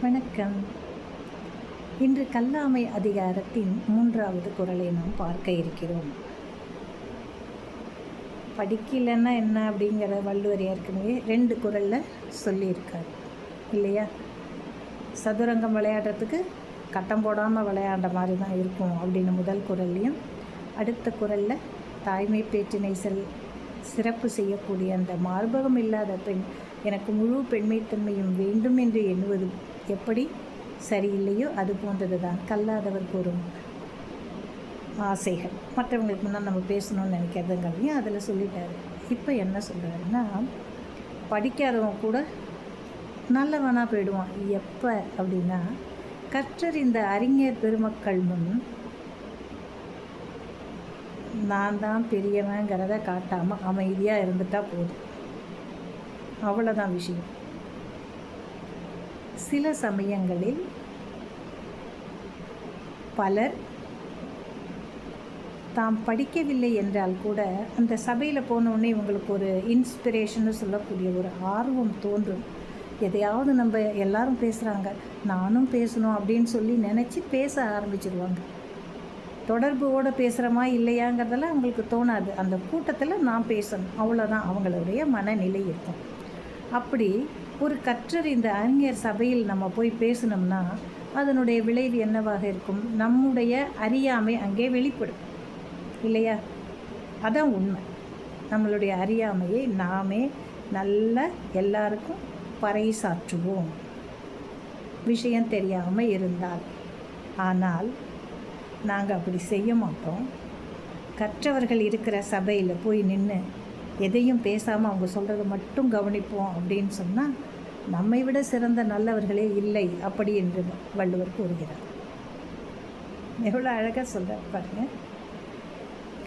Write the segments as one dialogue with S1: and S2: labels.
S1: வணக்கம். இன்று கல்லாமை அதிகாரத்தின் 3வது குறளை நாம் பார்க்க இருக்கிறோம். படிக்கலைன்னா என்ன அப்படிங்கிற வள்ளுவர் ஏற்கனவே 2 குறளில் சொல்லியிருக்கார் இல்லையா? சதுரங்கம் விளையாடுறதுக்கு கட்டம் போடாமல் விளையாண்ட மாதிரி தான் இருக்கும் அப்படின்னு முதல் குறள்லையும், அடுத்த குறளில் தாய்மை பேற்றினை சிறப்பு செய்யக்கூடிய அந்த மார்பகம் இல்லாத பெண் எனக்கு முழு பெண்மைத்தன்மையும் வேண்டும் என்று எண்ணுவது எப்படி சரியில்லையோ அது போன்றது தான் கல்லாதவர் கூறும் ஆசைகள். மற்றவங்களுக்கு முன்னால் நம்ம பேசணும்னு நினைக்கிறதுங்களையும் அதில் சொல்லிட்டாரு. இப்போ என்ன சொல்கிறாருன்னா, படிக்காதவன் கூட நல்லவனாக போயிடுவான். எப்போ அப்படின்னா, கற்றறிந்த அறிஞர் பெருமக்கள் முன் நான் தான் பெரியவங்கிறத காட்டாமல் அமைதியாக இருந்துட்டால் போதும். அவ்வளோதான் விஷயம். சில சமயங்களில் பலர் தாம் படிக்கவில்லை என்றால் கூட அந்த சபையில் போனோடனே இவங்களுக்கு ஒரு இன்ஸ்பிரேஷன்னு சொல்லக்கூடிய ஒரு ஆர்வம் தோன்றும். எதையாவது நம்ம எல்லாரும் பேசுகிறாங்க, நானும் பேசணும் அப்படின்னு சொல்லி நினச்சி பேச ஆரம்பிச்சிடுவாங்க. தொடர்போடு பேசுகிறோமா இல்லையாங்கிறதெல்லாம் அவங்களுக்கு தோணாது. அந்த கூட்டத்தில் நான் பேசணும், அவ்வளோதான் அவங்களுடைய மனநிலை இருக்கும். அப்படி ஒரு கற்றறிந்த அறிஞர் சபையில் நம்ம போய் பேசணும்னா அதனுடைய விளைவு என்னவாக இருக்கும்? நம்முடைய அறியாமை அங்கே வெளிப்படும் இல்லையா? அதான் உண்மை. நம்மளுடைய அறியாமையை நாமே நல்ல எல்லாருக்கும் பறைசாற்றுவோம், விஷயம் தெரியாமல் இருந்தால். ஆனால் நாங்கள் அப்படி செய்ய மாட்டோம். கற்றவர்கள் இருக்கிற சபையில் போய் நின்று எதையும் பேசாமல் அவங்க சொல்கிறத மட்டும் கவனிப்போம் அப்படின்னு சொன்னால் நம்மை விட சிறந்த நல்லவர்களே இல்லை அப்படி என்று வள்ளுவர் கூறுகிறார். எவ்வளோ அழகாக சொல்கிறார் பாருங்க.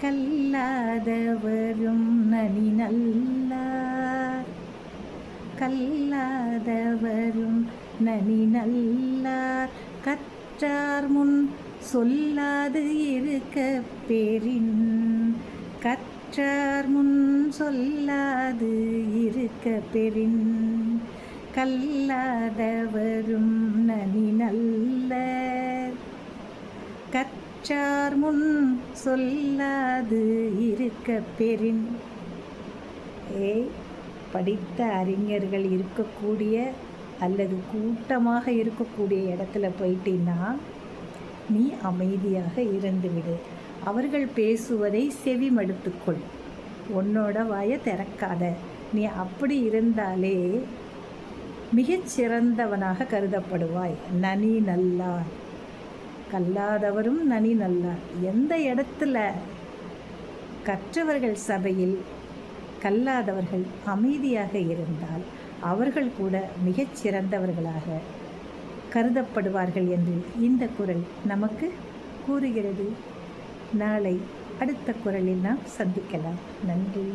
S1: கல்லாதவரும் நனி நல்லார், கல்லாதவரும் நனி நல்லார், கற்றார் முன் சொல்லாது இருக்க பெறின், கற்றார் முன் சொல்லாது இருக்க பெறின், கல்லாதவரும் நனி நல்லர், கற்றார் முன் சொல்லாது இருக்க பெறின். படித்த அறிஞர்கள் இருக்கக்கூடிய அல்லது கூட்டமாக இருக்கக்கூடிய இடத்துல போயிட்டீன்னா நீ அமைதியாக இருந்துவிடு. அவர்கள் பேசுவதை செவி மடுத்துக்கொள், உன்னோட வாயை திறக்காத. நீ அப்படி இருந்தாலே மிகச்சிறந்தவனாக கருதப்படுவாய். நனி நல்லார், கல்லாதவரும் நனி நல்லார். எந்த இடத்துல கற்றவர்கள் சபையில் கல்லாதவர்கள் அமைதியாக இருந்தால் அவர்கள் கூட மிகச்சிறந்தவர்களாக கருதப்படுவார்கள் என்று இந்த குறள் நமக்கு கூறுகிறது. நாளை அடுத்த குறளில் நாம் சந்திக்கலாம். நன்றி.